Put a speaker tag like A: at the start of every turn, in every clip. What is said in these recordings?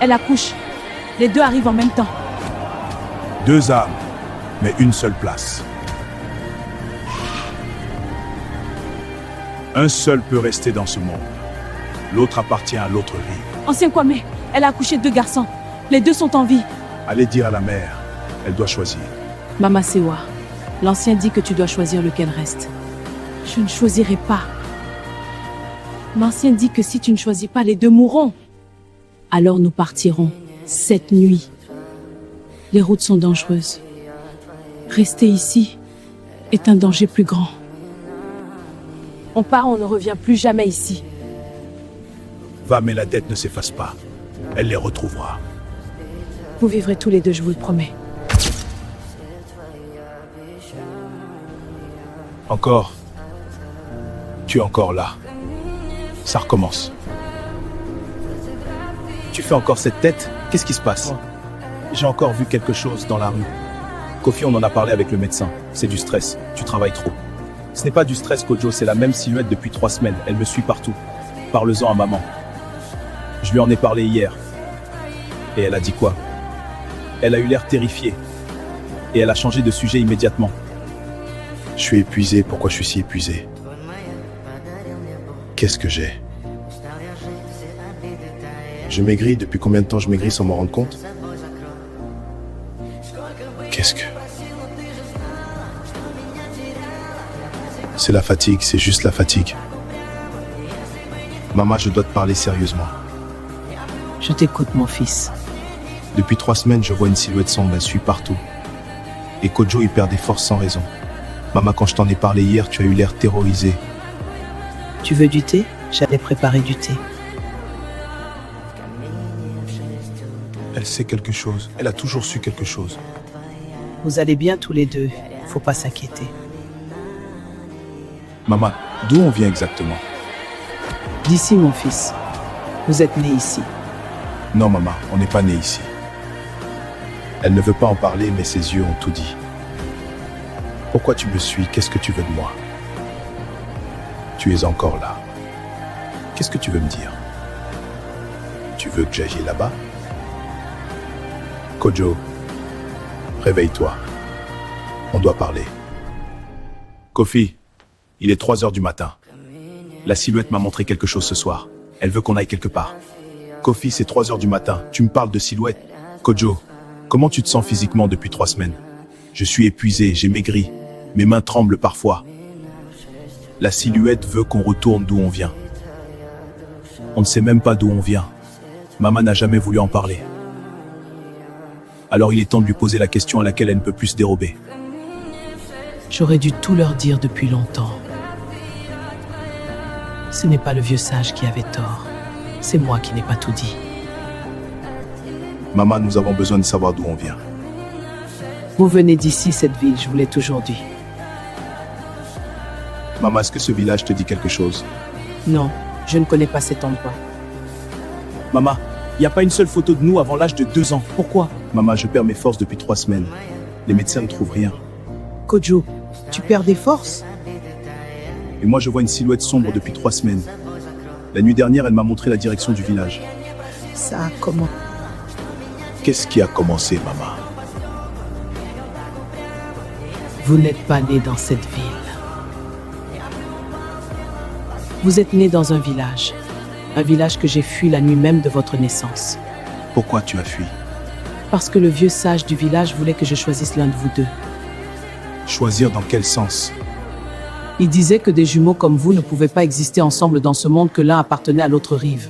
A: Elle accouche. Les deux arrivent en même temps.
B: 2 âmes, mais une seule place. Un seul peut rester dans ce monde. L'autre appartient à l'autre rive.
A: Ancien Kwame, elle a accouché de 2 garçons. Les 2 sont en vie.
B: Allez dire à la mère, elle doit choisir.
A: Mama Sewa, l'ancien dit que tu dois choisir lequel reste. Je ne choisirai pas. L'ancien dit que si tu ne choisis pas, les 2 mourront. Alors nous partirons cette nuit. Les routes sont dangereuses. Rester ici est un danger plus grand. On part, on ne revient plus jamais ici.
B: Va, mais la dette ne s'efface pas. Elle les retrouvera.
A: Vous vivrez tous les 2, je vous le promets.
B: Encore. Tu es encore là. Ça recommence. Tu fais encore cette tête? Qu'est-ce qui se passe? J'ai encore vu quelque chose dans la rue. Kofi, on en a parlé avec le médecin. C'est du stress. Tu travailles trop. Ce n'est pas du stress, Kojo, c'est la même silhouette depuis 3 semaines. Elle me suit partout. Parle-en à maman. Je lui en ai parlé hier. Et elle a dit quoi? Elle a eu l'air terrifiée. Et elle a changé de sujet immédiatement. Je suis épuisé. Pourquoi je suis si épuisé? Qu'est-ce que j'ai? Je maigris. Depuis combien de temps je maigris sans m'en rendre compte? Qu'est-ce que... C'est la fatigue, c'est juste la fatigue. Maman, je dois te parler sérieusement.
A: Je t'écoute, mon fils.
B: Depuis 3 semaines, je vois une silhouette sombre, elle suit partout. Et Kojo, il perd des forces sans raison. Maman, quand je t'en ai parlé hier, tu as eu l'air terrorisé.
C: Tu veux du thé? J'avais préparé du thé.
B: Elle sait quelque chose. Elle a toujours su quelque chose.
C: Vous allez bien tous les 2. Faut pas s'inquiéter.
B: Maman, d'où on vient exactement?
C: D'ici, mon fils. Vous êtes né ici.
B: Non, maman, on n'est pas né ici. Elle ne veut pas en parler, mais ses yeux ont tout dit. Pourquoi tu me suis? Qu'est-ce que tu veux de moi? Tu es encore là. Qu'est-ce que tu veux me dire? Tu veux que j'aille là-bas? Kojo, réveille-toi. On doit parler. Kofi, il est 3 heures du matin. La silhouette m'a montré quelque chose ce soir. Elle veut qu'on aille quelque part. Kofi, c'est 3 heures du matin. Tu me parles de silhouette. Kojo, comment tu te sens physiquement depuis 3 semaines? Je suis épuisé, j'ai maigri. Mes mains tremblent parfois. La silhouette veut qu'on retourne d'où on vient. On ne sait même pas d'où on vient. Maman n'a jamais voulu en parler. Alors il est temps de lui poser la question à laquelle elle ne peut plus se dérober.
C: J'aurais dû tout leur dire depuis longtemps. Ce n'est pas le vieux sage qui avait tort. C'est moi qui n'ai pas tout dit.
B: Maman, nous avons besoin de savoir d'où on vient.
C: Vous venez d'ici, cette ville, je vous l'ai toujours dit.
B: Maman, est-ce que ce village te dit quelque chose?
C: Non, je ne connais pas cet endroit.
B: Maman, il n'y a pas une seule photo de nous avant l'âge de 2 ans. Pourquoi? Maman, je perds mes forces depuis 3 semaines. Les médecins ne trouvent rien.
C: Kojo, tu perds des forces?
B: Et moi, je vois une silhouette sombre depuis 3 semaines. La nuit dernière, elle m'a montré la direction du village.
C: Ça a comment?
B: Qu'est-ce qui a commencé, maman?
C: Vous n'êtes pas né dans cette ville. Vous êtes né dans un village que j'ai fui la nuit même de votre naissance.
B: Pourquoi tu as fui?
C: Parce que le vieux sage du village voulait que je choisisse l'un de vous 2.
B: Choisir dans quel sens?
C: Il disait que des jumeaux comme vous ne pouvaient pas exister ensemble dans ce monde, que l'un appartenait à l'autre rive.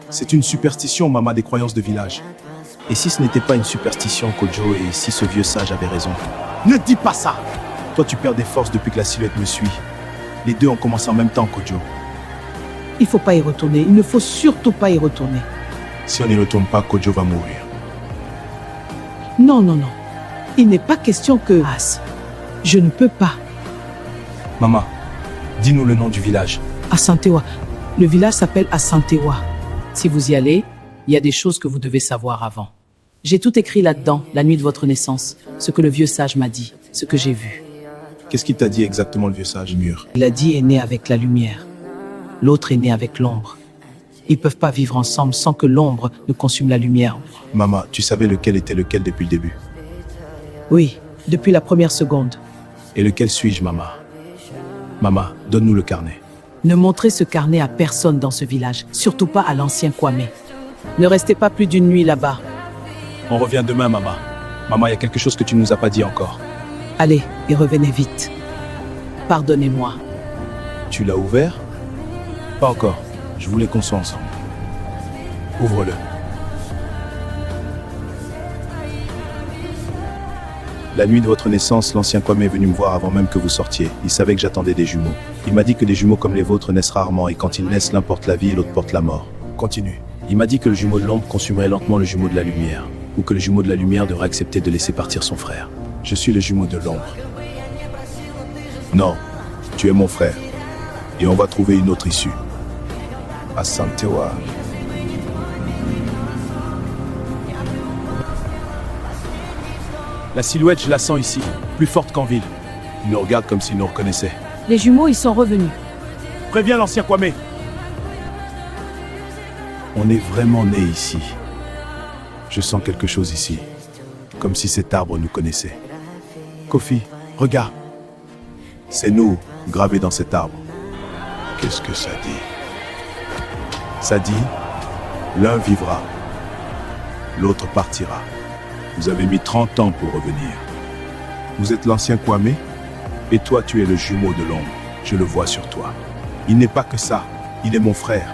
B: C'est une superstition, maman, des croyances de village. Et si ce n'était pas une superstition, Kojo, et si ce vieux sage avait raison? Ne dis pas ça! Toi, tu perds des forces depuis que la silhouette me suit. Les 2 ont commencé en même temps, Kojo.
C: Il ne faut pas y retourner. Il ne faut surtout pas y retourner.
B: Si on n'y retourne pas, Kojo va mourir.
C: Non, non, non. Il n'est pas question que... As, je ne peux pas.
B: Maman, dis-nous le nom du village.
C: Asantewa. Le village s'appelle Asantewa. Si vous y allez, il y a des choses que vous devez savoir avant. J'ai tout écrit là-dedans, la nuit de votre naissance. Ce que le vieux sage m'a dit, ce que j'ai vu.
B: Qu'est-ce qu'il t'a dit exactement, le vieux sage mûr?
C: Il a dit est né avec la lumière. L'autre est né avec l'ombre. Ils peuvent pas vivre ensemble sans que l'ombre ne consume la lumière.
B: Maman, tu savais lequel était lequel depuis le début.
C: Oui, depuis la première seconde.
B: Et lequel suis-je, maman? Maman, donne-nous le carnet.
C: Ne montrez ce carnet à personne dans ce village, surtout pas à l'ancien Kwame. Ne restez pas plus d'une nuit là-bas.
B: On revient demain, maman. Maman, il y a quelque chose que tu ne nous as pas dit encore.
C: Allez, et revenez vite. Pardonnez-moi.
B: Tu l'as ouvert? Pas encore. Je voulais qu'on soit ensemble. Ouvre-le. La nuit de votre naissance, l'ancien Kwame est venu me voir avant même que vous sortiez. Il savait que j'attendais des jumeaux. Il m'a dit que des jumeaux comme les vôtres naissent rarement et quand ils naissent, l'un porte la vie et l'autre porte la mort. Continue. Il m'a dit que le jumeau de l'ombre consumerait lentement le jumeau de la lumière, ou que le jumeau de la lumière devrait accepter de laisser partir son frère. Je suis le jumeau de l'ombre. Non, tu es mon frère. Et on va trouver une autre issue. Asantewa. La silhouette, je la sens ici, plus forte qu'en ville. Il nous regarde comme s'il nous reconnaissait.
A: Les jumeaux, ils sont revenus.
B: Préviens l'ancien Kwame. On est vraiment né ici. Je sens quelque chose ici, comme si cet arbre nous connaissait. Kofi, regarde. C'est nous, gravés dans cet arbre. Qu'est-ce que ça dit? Ça dit, l'un vivra, l'autre partira. Vous avez mis 30 ans pour revenir. Vous êtes l'ancien Kwame, et toi tu es le jumeau de l'ombre. Je le vois sur toi. Il n'est pas que ça, il est mon frère.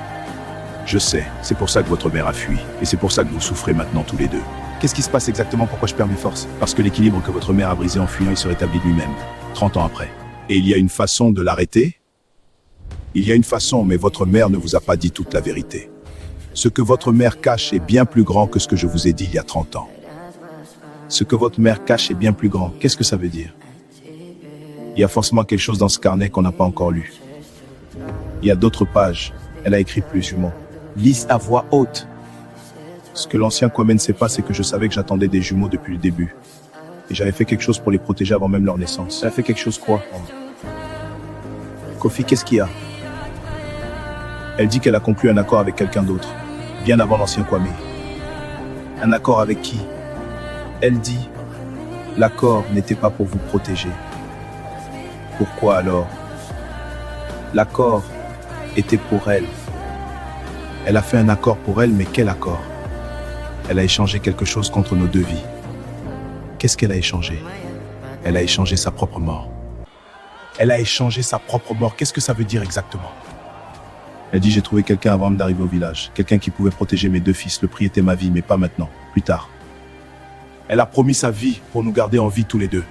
B: Je sais, c'est pour ça que votre mère a fui, et c'est pour ça que vous souffrez maintenant tous les deux. Qu'est-ce qui se passe exactement? Pourquoi je perds mes forces? Parce que l'équilibre que votre mère a brisé en fuyant, il se rétablit lui-même, 30 ans après. Et il y a une façon de l'arrêter? Il y a une façon, mais votre mère ne vous a pas dit toute la vérité. Ce que votre mère cache est bien plus grand que ce que je vous ai dit il y a 30 ans. Ce que votre mère cache est bien plus grand. Qu'est-ce que ça veut dire? Il y a forcément quelque chose dans ce carnet qu'on n'a pas encore lu. Il y a d'autres pages. Elle a écrit plus jumeaux. Lise à voix haute. Ce que l'ancien Kwame ne sait pas, c'est que je savais que j'attendais des jumeaux depuis le début. Et j'avais fait quelque chose pour les protéger avant même leur naissance. Elle a fait quelque chose quoi? Kofi, qu'est-ce qu'il y a? Elle dit qu'elle a conclu un accord avec quelqu'un d'autre, bien avant l'ancien Kwame. Un accord avec qui? Elle dit, l'accord n'était pas pour vous protéger. Pourquoi alors? L'accord était pour elle. Elle a fait un accord pour elle, mais quel accord? Elle a échangé quelque chose contre nos deux vies. Qu'est-ce qu'elle a échangé? Elle a échangé sa propre mort. Elle a échangé sa propre mort. Qu'est-ce que ça veut dire exactement? Elle dit, j'ai trouvé quelqu'un avant d'arriver au village. Quelqu'un qui pouvait protéger mes deux fils. Le prix était ma vie, mais pas maintenant. Plus tard. Elle a promis sa vie pour nous garder en vie tous les deux.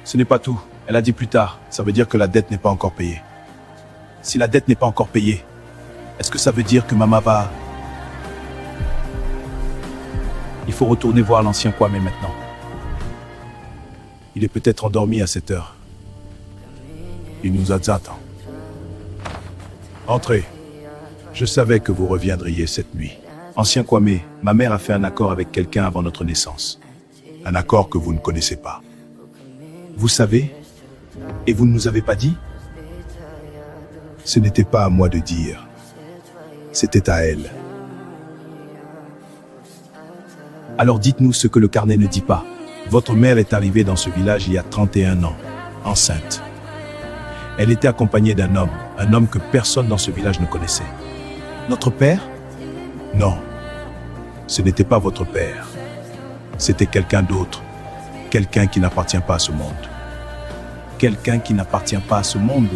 B: Ce n'est pas tout. Elle a dit plus tard. Ça veut dire que la dette n'est pas encore payée. Si la dette n'est pas encore payée, est-ce que ça veut dire que maman va... Il faut retourner voir l'ancien Kwame maintenant. Il est peut-être endormi à cette heure. Il nous attend. Entrez. Je savais que vous reviendriez cette nuit. Ancien Kwame, ma mère a fait un accord avec quelqu'un avant notre naissance. Un accord que vous ne connaissez pas. Vous savez? Et vous ne nous avez pas dit? Ce n'était pas à moi de dire. C'était à elle. Alors dites-nous ce que le carnet ne dit pas. Votre mère est arrivée dans ce village il y a 31 ans, enceinte. Elle était accompagnée d'un homme que personne dans ce village ne connaissait. Notre père? Non, ce n'était pas votre père. C'était quelqu'un d'autre, quelqu'un qui n'appartient pas à ce monde. Quelqu'un qui n'appartient pas à ce monde.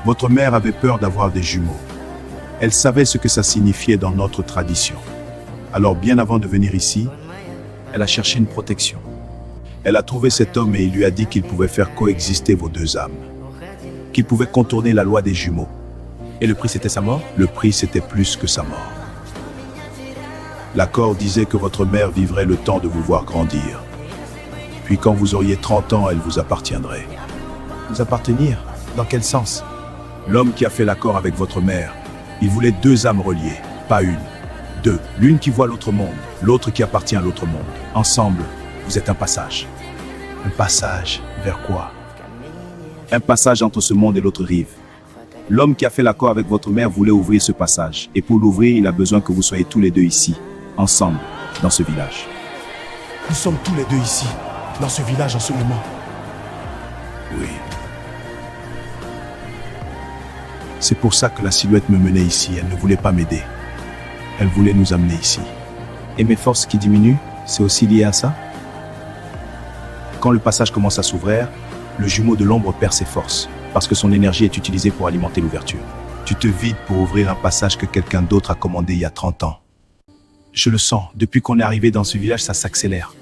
B: Votre mère avait peur d'avoir des jumeaux. Elle savait ce que ça signifiait dans notre tradition. Alors bien avant de venir ici, elle a cherché une protection. Elle a trouvé cet homme et il lui a dit qu'il pouvait faire coexister vos deux âmes. Qu'il pouvait contourner la loi des jumeaux. Et le prix, c'était sa mort? Le prix, c'était plus que sa mort. L'accord disait que votre mère vivrait le temps de vous voir grandir. Puis quand vous auriez 30 ans, elle vous appartiendrait. Vous appartenir? Dans quel sens? L'homme qui a fait l'accord avec votre mère, il voulait deux âmes reliées, pas une. Deux. L'une qui voit l'autre monde, l'autre qui appartient à l'autre monde. Ensemble, vous êtes un passage. Un passage vers quoi? Un passage entre ce monde et l'autre rive. L'homme qui a fait l'accord avec votre mère voulait ouvrir ce passage. Et pour l'ouvrir, il a besoin que vous soyez tous les deux ici, ensemble, dans ce village.
D: Nous sommes tous les deux ici, dans ce village en ce moment.
B: Oui. C'est pour ça que la silhouette me menait ici. Elle ne voulait pas m'aider. Elle voulait nous amener ici. Et mes forces qui diminuent, c'est aussi lié à ça? Quand le passage commence à s'ouvrir, le jumeau de l'ombre perd ses forces, parce que son énergie est utilisée pour alimenter l'ouverture. Tu te vides pour ouvrir un passage que quelqu'un d'autre a commandé il y a 30 ans. Je le sens, depuis qu'on est arrivé dans ce village, ça s'accélère.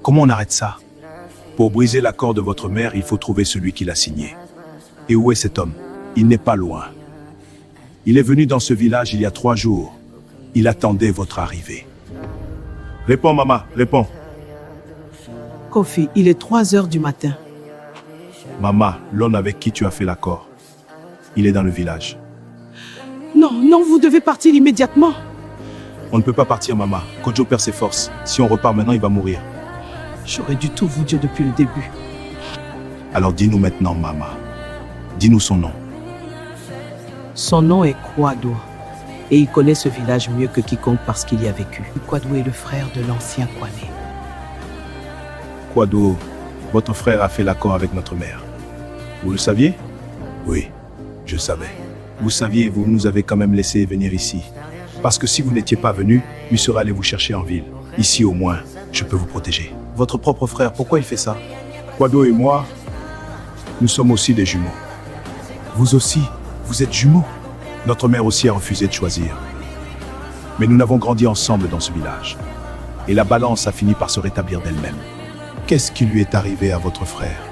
B: Comment on arrête ça? Pour briser l'accord de votre mère, il faut trouver celui qui l'a signé. Et où est cet homme? Il n'est pas loin. Il est venu dans ce village il y a 3 jours. Il attendait votre arrivée. Réponds, maman, réponds.
C: Kofi, il est 3 heures du matin.
B: Maman, l'homme avec qui tu as fait l'accord, il est dans le village.
C: Non, non, vous devez partir immédiatement.
B: On ne peut pas partir, maman. Kojo perd ses forces. Si on repart maintenant, il va mourir.
C: J'aurais dû tout vous dire depuis le début.
B: Alors dis-nous maintenant, maman. Dis-nous son nom.
C: Son nom est Kwado. Et il connaît ce village mieux que quiconque parce qu'il y a vécu. Kwado est le frère de l'ancien Kwame.
B: Kwado, votre frère a fait l'accord avec notre mère. Vous le saviez? Oui, je savais. Vous saviez, vous nous avez quand même laissé venir ici. Parce que si vous n'étiez pas venu, lui serait allé vous chercher en ville. Ici au moins, je peux vous protéger. Votre propre frère, pourquoi il fait ça? Kwado et moi, nous sommes aussi des jumeaux. Vous aussi, vous êtes jumeaux? Notre mère aussi a refusé de choisir. Mais nous n'avons grandi ensemble dans ce village. Et la balance a fini par se rétablir d'elle-même. Qu'est-ce qui lui est arrivé à votre frère?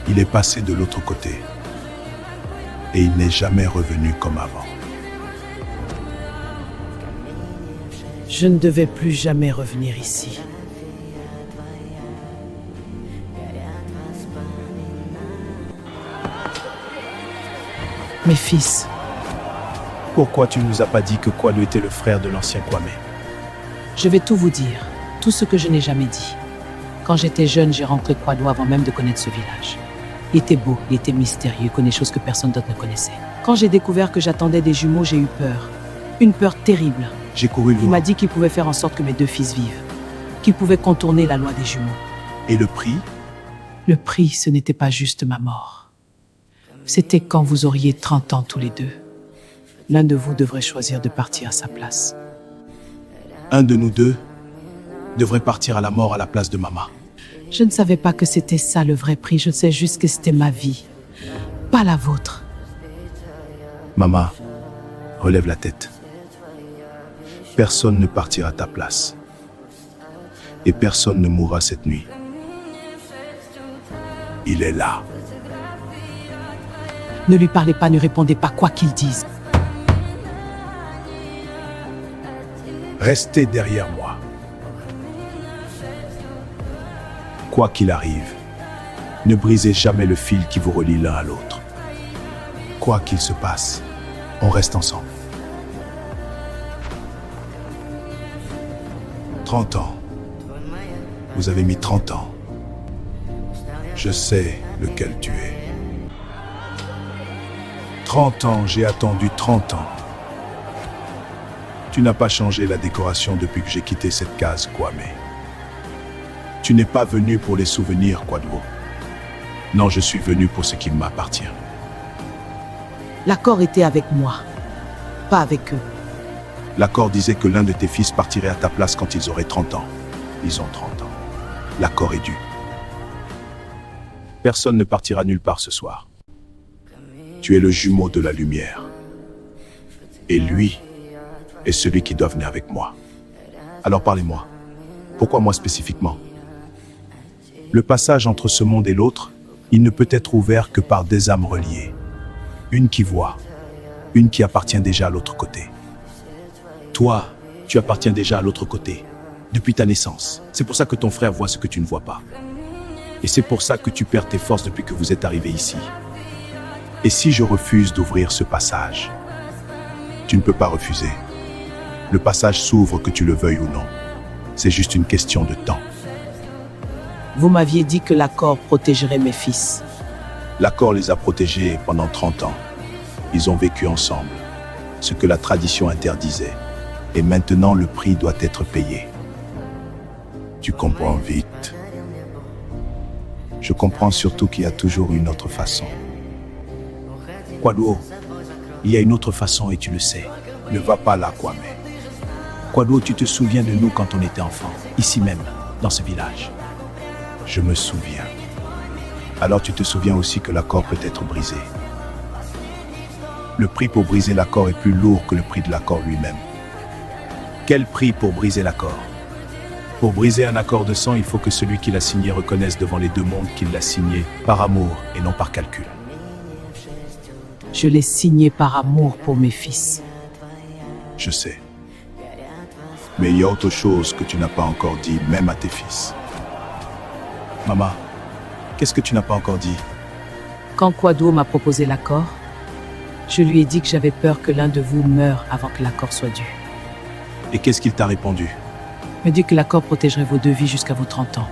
B: Il est passé de l'autre côté. Et il n'est jamais revenu comme avant.
C: Je ne devais plus jamais revenir ici. Mes fils,
B: Pourquoi tu ne nous as pas dit que Kwado était le frère de l'ancien Kwame?
C: je vais tout vous dire, tout ce que je n'ai jamais dit. Quand j'étais jeune, j'ai rencontré Kwado avant même de connaître ce village. Il était beau, il était mystérieux, il connaît des choses que personne d'autre ne connaissait. Quand j'ai découvert que j'attendais des jumeaux, j'ai eu peur. Une peur terrible.
B: J'ai couru
C: Il
B: loin.
C: m'a dit qu'il pouvait faire en sorte que mes 2 fils vivent. Qu'il pouvait contourner la loi des jumeaux.
B: Et le prix?
C: Le prix, ce n'était pas juste ma mort. C'était quand vous auriez 30 ans tous les deux. L'un de vous devrait choisir de partir à sa place.
B: Un de nous deux devrait partir à la mort à la place de maman.
C: Je ne savais pas que c'était ça le vrai prix. Je sais juste que c'était ma vie, pas la vôtre.
B: Maman, relève la tête. Personne ne partira à ta place. Et personne ne mourra cette nuit. Il est là.
C: Ne lui parlez pas, ne répondez pas quoi qu'il dise.
B: Restez derrière moi. Quoi qu'il arrive, ne brisez jamais le fil qui vous relie l'un à l'autre. Quoi qu'il se passe, on reste ensemble. 30 ans. Vous avez mis 30 ans. Je sais lequel tu es. 30 ans, j'ai attendu 30 ans. Tu n'as pas changé la décoration depuis que j'ai quitté cette case, Kwame. Tu n'es pas venu pour les souvenirs, Kwado. Non, je suis venu pour ce qui m'appartient.
C: L'accord était avec moi, pas avec eux.
B: L'accord disait que l'un de tes fils partirait à ta place quand ils auraient 30 ans. Ils ont 30 ans. L'accord est dû. Personne ne partira nulle part ce soir. Tu es le jumeau de la lumière. Et lui est celui qui doit venir avec moi. Alors parlez-moi. Pourquoi moi spécifiquement? Le passage entre ce monde et l'autre, il ne peut être ouvert que par des âmes reliées. Une qui voit, une qui appartient déjà à l'autre côté. Toi, tu appartiens déjà à l'autre côté, depuis ta naissance. C'est pour ça que ton frère voit ce que tu ne vois pas. Et c'est pour ça que tu perds tes forces depuis que vous êtes arrivé ici. Et si je refuse d'ouvrir ce passage, tu ne peux pas refuser. Le passage s'ouvre que tu le veuilles ou non. C'est juste une question de temps.
C: Vous m'aviez dit que l'accord protégerait mes fils.
B: L'accord les a protégés pendant 30 ans. Ils ont vécu ensemble, ce que la tradition interdisait. Et maintenant, le prix doit être payé. Tu comprends vite. Je comprends surtout qu'il y a toujours une autre façon. Quado, il y a une autre façon et tu le sais. Ne va pas là, Kwame. Quado, tu te souviens de nous quand on était enfant, ici même, dans ce village? Je me souviens. Alors tu te souviens aussi que l'accord peut être brisé. Le prix pour briser l'accord est plus lourd que le prix de l'accord lui-même. Quel prix pour briser l'accord? Pour briser un accord de sang, il faut que celui qui l'a signé reconnaisse devant les deux mondes qu'il l'a signé par amour et non par calcul.
C: Je l'ai signé par amour pour mes fils.
B: Je sais. Mais il y a autre chose que tu n'as pas encore dit, même à tes fils. Maman, qu'est-ce que tu n'as pas encore dit?
C: Quand Quado m'a proposé l'accord, je lui ai dit que j'avais peur que l'un de vous meure avant que l'accord soit dû.
B: Et qu'est-ce qu'il t'a répondu?
C: Il m'a dit que l'accord protégerait vos deux vies jusqu'à vos 30 ans.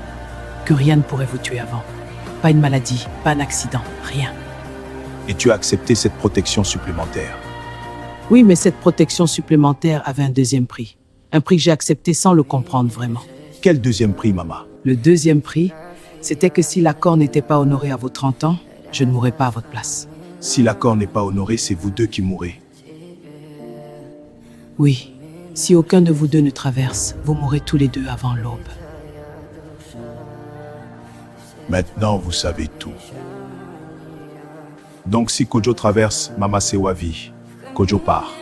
C: Que rien ne pourrait vous tuer avant. Pas une maladie, pas un accident, rien.
B: Et tu as accepté cette protection supplémentaire?
C: Oui, mais cette protection supplémentaire avait un deuxième prix. Un prix que j'ai accepté sans le comprendre vraiment.
B: Quel deuxième prix, maman?
C: Le deuxième prix, c'était que si l'accord n'était pas honoré à vos 30 ans, je ne mourrais pas à votre place.
B: Si l'accord n'est pas honoré, c'est vous deux qui mourrez.
C: Oui, si aucun de vous deux ne traverse, vous mourrez tous les deux avant l'aube.
B: Maintenant, vous savez tout. Donc si Kojo traverse, Mama Sewa vit. Kojo part.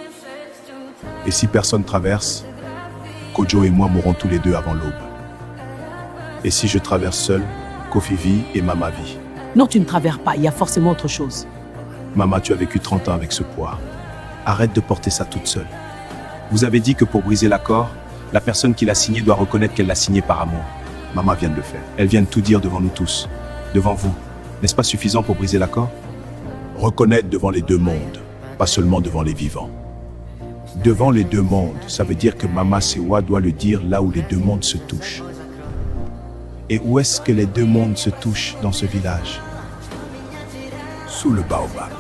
B: Et si personne traverse, Kojo et moi mourrons tous les deux avant l'aube. Et si je traverse seul, Kofi vit et Mama vit.
C: Non, tu ne traverses pas, il y a forcément autre chose.
B: Mama, tu as vécu 30 ans avec ce poids. Arrête de porter ça toute seule. Vous avez dit que pour briser l'accord, la personne qui l'a signé doit reconnaître qu'elle l'a signé par amour. Mama vient de le faire. Elle vient de tout dire devant nous tous. Devant vous. N'est-ce pas suffisant pour briser l'accord? Reconnaître devant les deux mondes, pas seulement devant les vivants. Devant les deux mondes, ça veut dire que Mama Sewa doit le dire là où les deux mondes se touchent. Et où est-ce que les deux mondes se touchent dans ce village? Sous le baobab.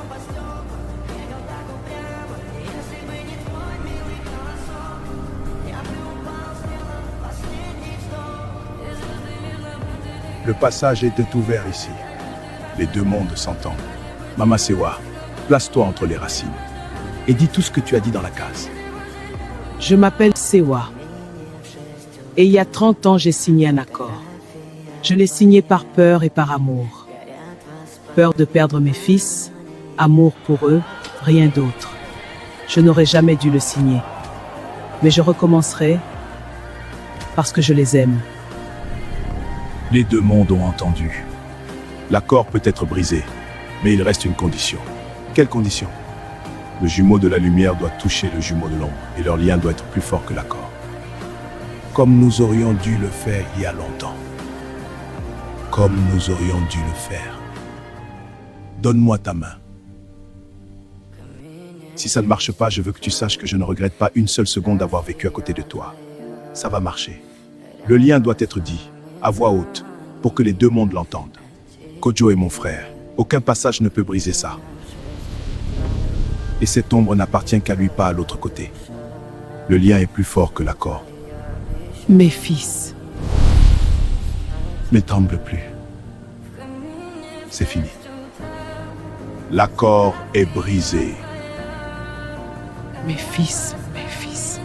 B: Le passage est ouvert ici. Les deux mondes s'entendent. Mama Sewa, place-toi entre les racines et dis tout ce que tu as dit dans la case.
C: Je m'appelle Sewa. Et il y a 30 ans, j'ai signé un accord. Je l'ai signé par peur et par amour. Peur de perdre mes fils, amour pour eux, rien d'autre. Je n'aurais jamais dû le signer. Mais je recommencerai parce que je les aime.
B: Les deux mondes ont entendu. L'accord peut être brisé, mais il reste une condition. Quelle condition? Le jumeau de la lumière doit toucher le jumeau de l'ombre, et leur lien doit être plus fort que l'accord. Comme nous aurions dû le faire il y a longtemps. Comme nous aurions dû le faire. Donne-moi ta main. Si ça ne marche pas, je veux que tu saches que je ne regrette pas une seule seconde d'avoir vécu à côté de toi. Ça va marcher. Le lien doit être dit, à voix haute, pour que les deux mondes l'entendent. Kojo est mon frère. Aucun passage ne peut briser ça. Et cette ombre n'appartient qu'à lui, pas à l'autre côté. Le lien est plus fort que l'accord.
C: Mes fils.
B: Ne tremble plus. C'est fini. L'accord est brisé.
C: Mes fils, mes fils.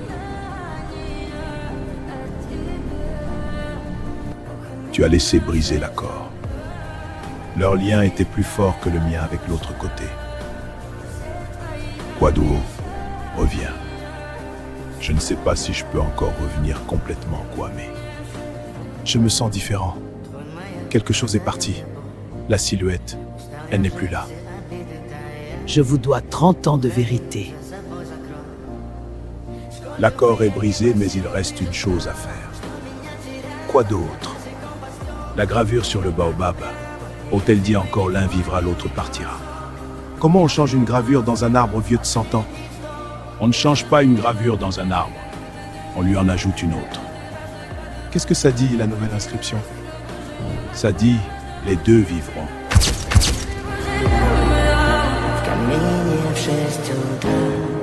B: Tu as laissé briser l'accord. Leur lien était plus fort que le mien avec l'autre côté. Quado, reviens. Je ne sais pas si je peux encore revenir complètement, Kwame. Je me sens différent. Quelque chose est parti. La silhouette, elle n'est plus là.
C: Je vous dois 30 ans de vérité.
B: L'accord est brisé, mais il reste une chose à faire. Quoi d'autre? La gravure sur le baobab. Ont-elles dit encore l'un vivra, l'autre partira? Comment on change une gravure dans un arbre vieux de 100 ans? On ne change pas une gravure dans un arbre. On lui en ajoute une autre. Qu'est-ce que ça dit, la nouvelle inscription? Ça dit, les deux vivront.
E: W kamienie w 6 utrat.